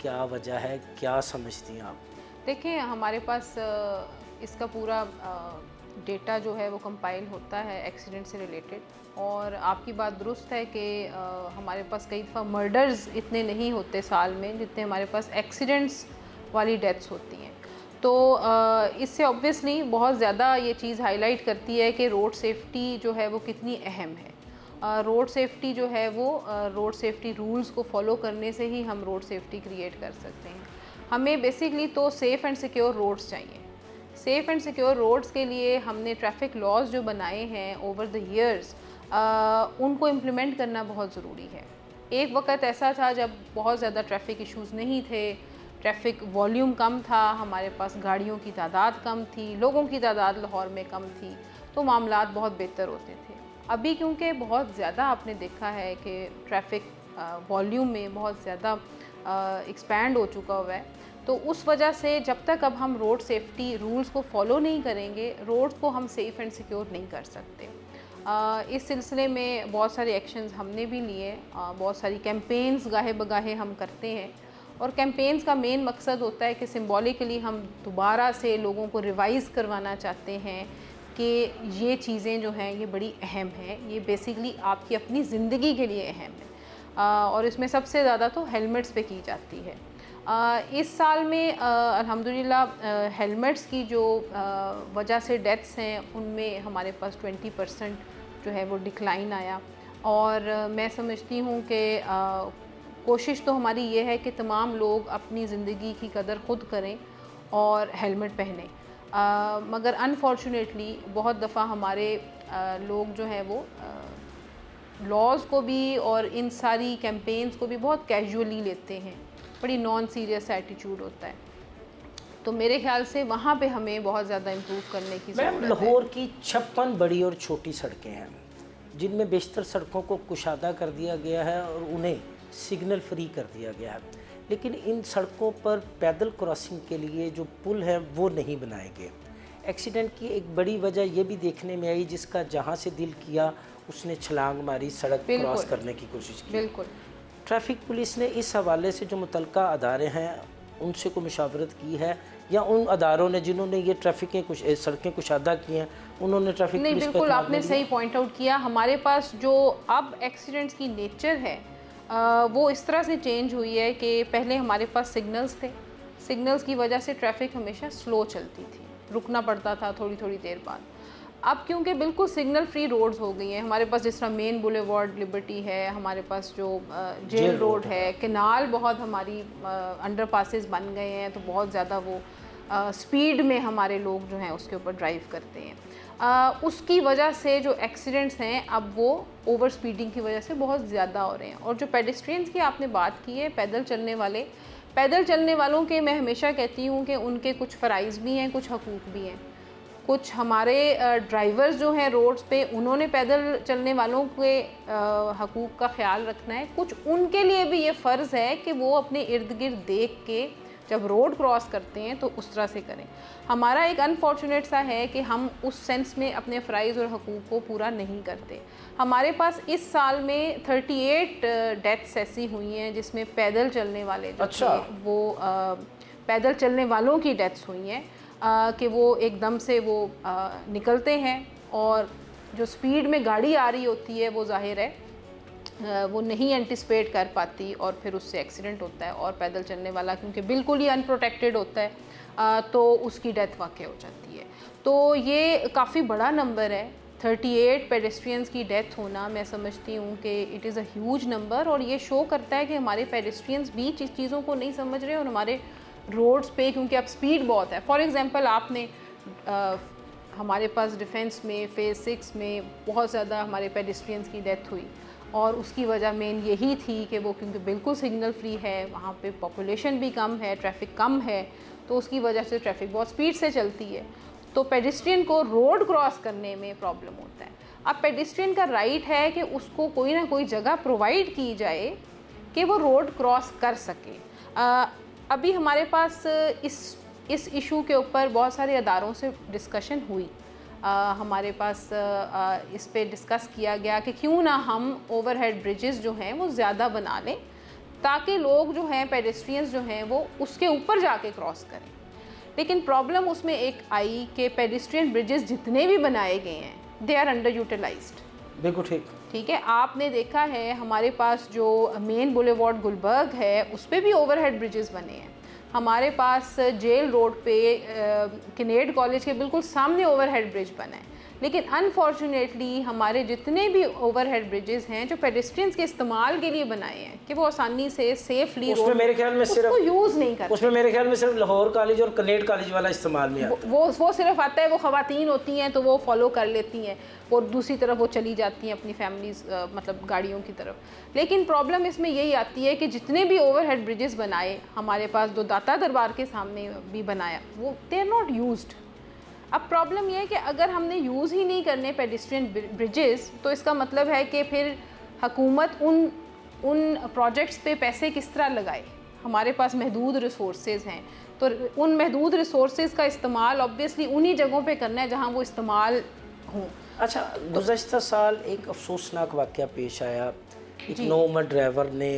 A: क्या वजह है? क्या समझती हैं आप?
G: देखिए, हमारे पास इसका पूरा डेटा जो है वो कंपाइल होता है एक्सीडेंट से रिलेटेड, और आपकी बात दुरुस्त है कि हमारे पास कई दफ़ा मर्डर्स इतने नहीं होते साल में जितने हमारे पास एक्सीडेंट्स वाली डेथ्स होती हैं। तो इससे ऑब्वियसली बहुत ज़्यादा ये चीज़ हाईलाइट करती है कि रोड सेफ्टी जो है वो कितनी अहम है। रोड सेफ्टी जो है वो रोड सेफ्टी रूल्स को फॉलो करने से ही हम रोड सेफ्टी क्रिएट कर सकते हैं। हमें बेसिकली तो सेफ़ एंड सिक्योर रोड्स चाहिए। सेफ़ एंड सिक्योर रोड्स के लिए हमने ट्रैफिक लॉज जो बनाए हैं ओवर द ईयर्स, उनको इम्प्लीमेंट करना बहुत ज़रूरी है। एक वक्त ऐसा था जब बहुत ज़्यादा ट्रैफिक इश्यूज़ नहीं थे, ट्रैफिक वॉल्यूम कम था, हमारे पास गाड़ियों की तादाद कम थी, लोगों की तादाद लाहौर में कम थी, तो मामलात बहुत बेहतर होते थे। अभी क्योंकि बहुत ज़्यादा आपने देखा है कि ट्रैफिक वॉल्यूम में बहुत ज़्यादा एक्सपैंड हो चुका हुआ है। तो उस वजह से जब तक अब हम रोड सेफ्टी रूल्स को फॉलो नहीं करेंगे, रोड्स को हम सेफ़ एंड सिक्योर नहीं कर सकते। इस सिलसिले में बहुत सारे एक्शंस हमने भी लिए, बहुत सारी कैंपेन्स गाहे बगाहे हम करते हैं, और कैंपेन्स का मेन मकसद होता है कि सिंबॉलिकली हम दोबारा से लोगों को रिवाइज़ करवाना चाहते हैं कि ये चीज़ें जो हैं ये बड़ी अहम हैं, ये बेसिकली आपकी अपनी ज़िंदगी के लिए अहम है। और इसमें सबसे ज़्यादा तो हेलमेट्स पे की जाती है। इस साल में अल्हम्दुलिल्लाह हेलमेट्स की जो वजह से डेथ्स हैं उनमें हमारे पास 20% जो है वो डिक्लाइन आया। और मैं समझती हूँ कि कोशिश तो हमारी ये है कि तमाम लोग अपनी ज़िंदगी की कदर ख़ुद करें और हेलमेट पहनें। मगर अनफॉर्चुनेटली बहुत दफ़ा हमारे लोग जो हैं वो लॉज़ को भी और इन सारी कैंपेन्स को भी बहुत कैजुअली लेते हैं, बड़ी नॉन सीरियस एटीट्यूड होता है। तो मेरे ख्याल से वहाँ पे हमें बहुत ज़्यादा इम्प्रूव करने की ज़रूरत है।
A: लाहौर की 56 बड़ी और छोटी सड़कें हैं जिनमें बेशतर सड़कों को कुशादा कर दिया गया है और उन्हें सिग्नल फ्री कर दिया गया है, लेकिन इन सड़कों पर पैदल क्रॉसिंग के लिए जो पुल हैं वो नहीं बनाए गए। एक्सीडेंट की एक बड़ी वजह ये भी देखने में आई, जिसका जहाँ से दिल किया उसने छलांग मारी, सड़क क्रॉस करने की कोशिश की।
G: बिल्कुल।
A: ट्रैफिक पुलिस ने इस हवाले से जो मुतलका अदारे हैं उनसे कोई मुशावरत की है, या उन अदारों ने जिन्होंने ये सड़कें कुशादा की हैं उन्होंने ट्रैफिक
G: नहीं,
A: पुलिस को
G: बिल्कुल
A: इत्तला
G: आपने
A: दिया?
G: सही पॉइंट आउट किया। हमारे पास जो अब एक्सीडेंट्स की नेचर है वो इस तरह से चेंज हुई है कि पहले हमारे पास सिग्नल्स थे, सिग्नल्स की वजह से ट्रैफिक हमेशा स्लो चलती थी, रुकना पड़ता था थोड़ी थोड़ी देर बाद। अब क्योंकि बिल्कुल सिग्नल फ्री रोड्स हो गई हैं हमारे पास, जिस तरह मेन बुलेवार्ड लिबर्टी है, हमारे पास जो जेल रोड है, कैनाल बहुत हमारी अंडर पासेस बन गए हैं, तो बहुत ज़्यादा वो स्पीड में हमारे लोग जो हैं उसके ऊपर ड्राइव करते हैं। उसकी वजह से जो एक्सीडेंट्स हैं अब वो ओवर स्पीडिंग की वजह से बहुत ज़्यादा हो रहे हैं। और जो पेडेस्ट्रियंस की आपने बात की है, पैदल चलने वालों के मैं हमेशा कहती हूँ कि उनके कुछ फ़राइज़ भी हैं, कुछ हकूक़ भी हैं। कुछ हमारे ड्राइवर्स जो हैं रोड्स पे उन्होंने पैदल चलने वालों के हकूक़ का ख्याल रखना है, कुछ उनके लिए भी ये फ़र्ज़ है कि वो अपने इर्द गिर्द देख के जब रोड क्रॉस करते हैं तो उस तरह से करें। हमारा एक अनफॉर्चुनेट सा है कि हम उस सेंस में अपने फ़राइज़ और हकूक़ को पूरा नहीं करते। हमारे पास इस साल में 38 डेथ्स ऐसी हुई हैं जिसमें पैदल चलने वाले जो थे वो पैदल चलने वालों की डेथ्स हुई हैं कि वो एकदम से वो निकलते हैं और जो स्पीड में गाड़ी आ रही होती है वो ज़ाहिर है वो नहीं एंटिसिपेट कर पाती और फिर उससे एक्सीडेंट होता है। और पैदल चलने वाला क्योंकि बिल्कुल ही अनप्रोटेक्टेड होता है तो उसकी डेथ वाक़ई हो जाती है। तो ये काफ़ी बड़ा नंबर है, 38 पेडेस्ट्रियंस की डेथ होना। मैं समझती हूँ कि it is a huge number, और ये शो करता है कि हमारे पेडेस्ट्रियंस भी चीज़ों को नहीं समझ रहे और हमारे रोड्स पे क्योंकि अब स्पीड बहुत है। फॉर एग्ज़ाम्पल आपने हमारे पास डिफेंस में फ़ेज़ 6 में बहुत ज़्यादा हमारे पेडेस्ट्रियंस की डेथ हुई, और उसकी वजह मेन यही थी कि वो क्योंकि बिल्कुल सिग्नल फ्री है, वहाँ पे पॉपुलेशन भी कम है, ट्रैफिक कम है, तो उसकी वजह से ट्रैफिक बहुत स्पीड से चलती है, तो पेडेस्ट्रियन को रोड क्रॉस करने में प्रॉब्लम होता है। अब पेडेस्ट्रियन का राइट है कि उसको कोई ना कोई जगह प्रोवाइड की जाए कि वो रोड क्रॉस कर सके। अभी हमारे पास इस इशू के ऊपर बहुत सारे अदारों से डिस्कशन हुई। हमारे पास इस पे डिस्कस किया गया कि क्यों ना हम ओवरहेड ब्रिजेस जो हैं वो ज़्यादा बना लें ताकि लोग जो हैं पेडेस्ट्रियंस जो हैं वो उसके ऊपर जाके क्रॉस करें। लेकिन प्रॉब्लम उसमें एक आई कि पेडेस्ट्रियन ब्रिजेस जितने भी बनाए गए हैं दे आर अंडर यूटिलाइज्ड।
A: बिल्कुल ठीक
G: है। आपने देखा है हमारे पास जो मेन बुलेवार्ड गुलबर्ग है उस पर भी ओवरहेड ब्रिजेस बने हैं। हमारे पास जेल रोड पे कैनेड कॉलेज के बिल्कुल सामने ओवरहेड ब्रिज बना है, लेकिन अनफॉर्चुनेटली हमारे जितने भी ओवरहेड ब्रिजेस हैं जो पेडेस्ट्रियंस के इस्तेमाल के लिए बनाए हैं कि वो आसानी से सेफली
A: उसमें मेरे ख्याल में सिर्फ
G: यूज़ नहीं करते।
A: उसमें मेरे ख्याल में सिर्फ लाहौर कॉलेज और कैनेड कॉलेज वाला इस्तेमाल में आता है।
G: वो सिर्फ आता है, वो ख़वातीन होती हैं तो वो फॉलो कर लेती हैं और दूसरी तरफ वो चली जाती हैं अपनी फैमिलीज मतलब गाड़ियों की तरफ। लेकिन प्रॉब्लम इसमें यही आती है कि जितने भी ओवरहेड ब्रिजेस बनाए हमारे पास, जो दाता दरबार के सामने भी बनाया, वो दे आर नॉट यूज्ड। अब प्रॉब्लम ये है कि अगर हमने यूज़ ही नहीं करने पेडेस्ट्रियन ब्रिजेस तो इसका मतलब है कि फिर हुकूमत उन प्रोजेक्ट्स पे पैसे किस तरह लगाए। हमारे पास महदूद रिसोर्सेज हैं, तो उन महदूद रिसोर्सेज का इस्तेमाल ऑब्वियसली उन्हीं जगहों पे करना है जहाँ वो इस्तेमाल हों।
A: अच्छा, गुज़श्ता साल एक अफसोसनाक वाक़या पेश आया। एक नौउम्र ड्राइवर ने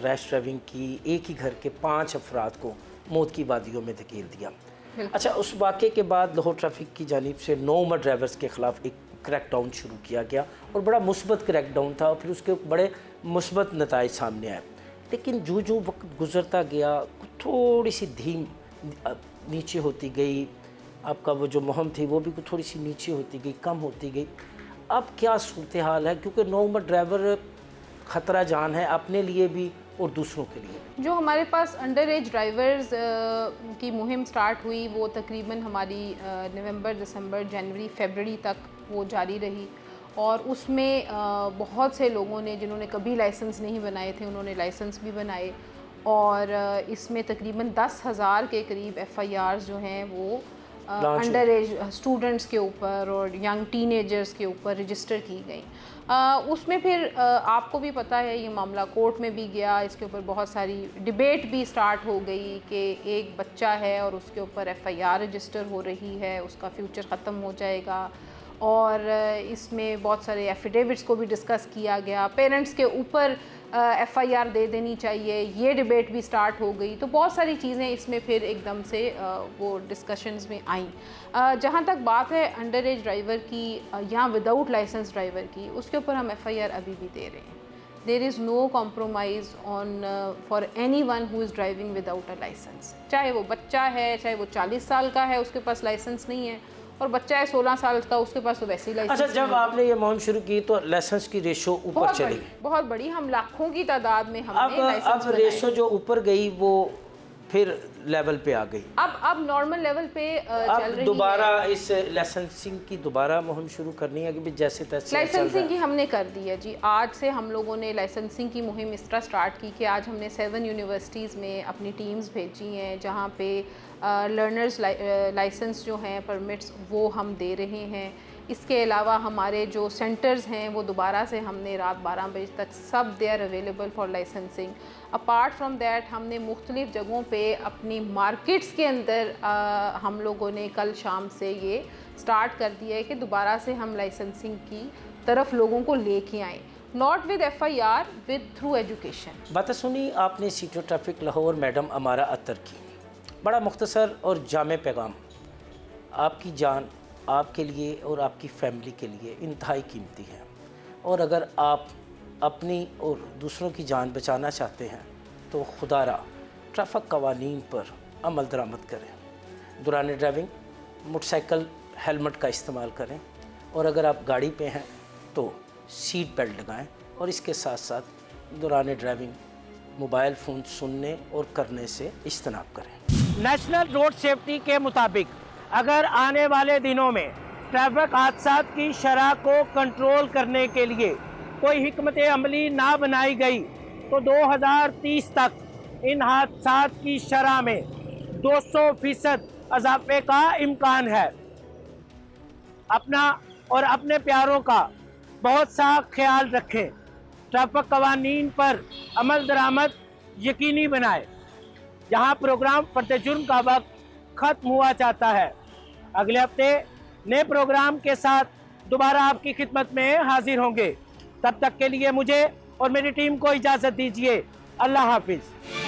A: रैश ड्राइविंग की, एक ही घर के 5 अफराद को मौत की वादियों में धकेल दिया। अच्छा, उस वाक़े के बाद लाहौर ट्रैफिक की जानिब से नौउम्र ड्राइवर्स के ख़िलाफ़ एक क्रैकडाउन शुरू किया गया और बड़ा मुस्बत क्रैकडाउन था और फिर उसके बड़े मुस्बत नताइज सामने आए। लेकिन जो वक्त गुज़रता गया थोड़ी सी धीम नीचे होती गई, आपका वो जो मुहिम थी वो भी थोड़ी सी नीचे होती गई, कम होती गई। अब क्या सूरत हाल है, क्योंकि नौउम्र ड्राइवर ख़तरा जान है अपने लिए भी और दूसरों के लिए।
G: जो हमारे पास अंडर एज ड्राइवर्स की मुहिम स्टार्ट हुई वो तकरीबन हमारी नवंबर, दिसंबर, जनवरी, फरवरी तक वो जारी रही और उसमें बहुत से लोगों ने जिन्होंने कभी लाइसेंस नहीं बनाए थे उन्होंने लाइसेंस भी बनाए और इसमें तकरीबन 10,000 के करीब FIRs जो हैं वो अंडर एज स्टूडेंट्स के ऊपर और यंग टीनेजर्स के ऊपर रजिस्टर की गई। उसमें फिर आपको भी पता है ये मामला कोर्ट में भी गया, इसके ऊपर बहुत सारी डिबेट भी स्टार्ट हो गई कि एक बच्चा है और उसके ऊपर FIR रजिस्टर हो रही है, उसका फ्यूचर ख़त्म हो जाएगा और इसमें बहुत सारे एफिडेविट्स को भी डिस्कस किया गया, पेरेंट्स के ऊपर FIR दे देनी चाहिए, ये डिबेट भी स्टार्ट हो गई। तो बहुत सारी चीज़ें इसमें फिर एकदम से वो डिस्कशंस में आईं। जहाँ तक बात है अंडर एज ड्राइवर की या विदाउट लाइसेंस ड्राइवर की, उसके ऊपर हम FIR अभी भी दे रहे हैं। There is no compromise on for anyone who is driving without a licence, चाहे वो बच्चा है, चाहे वो 40 साल का है उसके पास लाइसेंस नहीं है और बच्चा है 16 साल का उसके पास तो वैसे ही लाइसेंस।
A: अच्छा, जब आपने ये मुहिम शुरू की तो लाइसेंस की रेशो ऊपर चली,
G: बहुत बड़ी, हम लाखों की तादाद में हमने लाइसेंस
A: अब रेशो जो ऊपर गई वो फिर लेवल पे आ गई,
G: अब नॉर्मल लेवल पे चल रही है।
A: दोबारा इस लाइसेंसिंग की दोबारा मुहिम शुरू करनी है कि जैसे तैसे
G: लाइसेंसिंग की हमने कर दी है जी। आज से हम लोगों ने लाइसेंसिंग की मुहिम इस तरह स्टार्ट की कि आज हमने 7 यूनिवर्सिटीज़ में अपनी टीम्स भेजी हैं जहाँ पे लर्नर्स लाइसेंस जो हैं परमिट्स वो हम दे रहे हैं। इसके अलावा हमारे जो सेंटर्स हैं वो दोबारा से हमने रात 12 बजे तक सब they are available for licensing. Apart from that हमने मुख्तलिफ़ जगहों पे अपनी मार्केट्स के अंदर हम लोगों ने कल शाम से ये स्टार्ट कर दिया है कि दोबारा से हम लाइसेंसिंग की तरफ लोगों को लेके आएँ, not with FIR, with through education.
A: बातें सुनी आपने सीटो ट्रैफिक लाहौर मैडम अमारा अत्तर की, बड़ा मुख्तसर और जामे पैगाम। आपकी जान आपके लिए और आपकी फैमिली के लिए इंतहाई कीमती है और अगर आप अपनी और दूसरों की जान बचाना चाहते हैं तो खुदारा ट्रैफिक कवानीन पर अमल दरामद करें। दौरान ड्राइविंग मोटरसाइकिल हेलमेट का इस्तेमाल करें और अगर आप गाड़ी पे हैं तो सीट बेल्ट लगाएं और इसके साथ साथ दौरान ड्राइविंग मोबाइल फ़ोन सुनने और करने से इज्तनाब करें। नेशनल रोड सेफ्टी के मुताबिक अगर आने वाले दिनों में ट्रैफिक हादसात की शरह को कंट्रोल करने के लिए कोई हिकमत अमली ना बनाई गई तो 2030 तक इन हादसात की शरह में 200% इजाफे का इम्कान है। अपना और अपने प्यारों का बहुत सा ख्याल रखें, ट्रैफिक कवानीन पर अमल दरामद यकीनी बनाएं। यहाँ प्रोग्राम फर्द जुर्म का वक्त ख़त्म हुआ चाहता है। अगले हफ्ते नए प्रोग्राम के साथ दोबारा आपकी खिदमत में हाजिर होंगे। तब तक के लिए मुझे और मेरी टीम को इजाज़त दीजिए। अल्लाह हाफिज़।